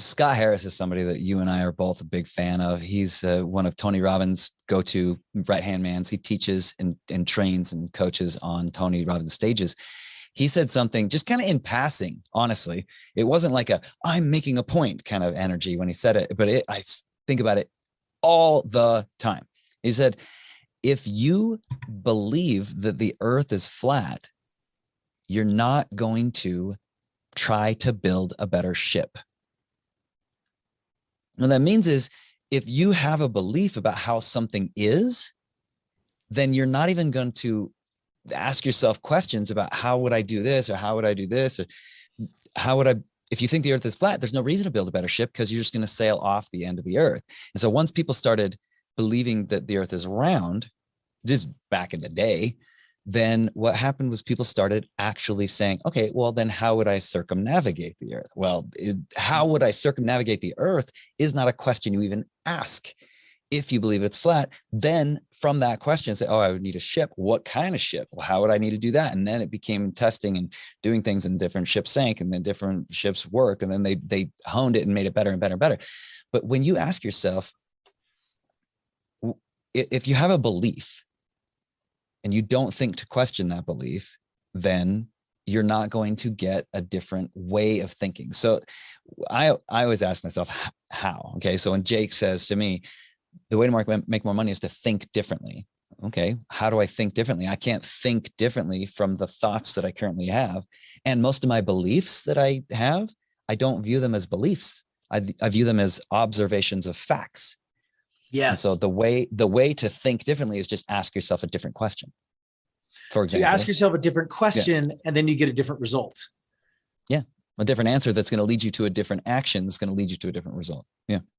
Scott Harris is somebody that you and I are both a big fan of. He's one of Tony Robbins' go-to right-hand mans. He teaches and trains and coaches on Tony Robbins' stages. He said something just kind of in passing, honestly. It wasn't like I'm making a point kind of energy when he said it, but I think about it all the time. He said, if you believe that the earth is flat, you're not going to try to build a better ship. What that means is if you have a belief about how something is, then you're not even going to ask yourself questions about how would I do this, or how would I do this, or how would I, if you think the earth is flat, there's no reason to build a better ship because you're just going to sail off the end of the earth. And so once people started believing that the earth is round, just back in the day, then what happened was people started actually saying, okay, well, then how would I circumnavigate the earth? Well, how would I circumnavigate the earth is not a question you even ask. If you believe it's flat, then from that question, say, oh, I would need a ship. What kind of ship? Well, how would I need to do that? And then it became testing and doing things, and different ships sank, and then different ships worked. And then they honed it and made it better and better and better. But when you ask yourself, if you have a belief and you don't think to question that belief, then you're not going to get a different way of thinking. So I always ask myself, how? Okay. So when Jake says to me, the way to make more money is to think differently. Okay. How do I think differently? I can't think differently from the thoughts that I currently have. And most of my beliefs that I have, I don't view them as beliefs. I view them as observations of facts. Yes. And so the way to think differently is just ask yourself a different question. For example, so you ask yourself a different question, and then you get a different result. Yeah. A different answer that's going to lead you to a different action that's going to lead you to a different result. Yeah.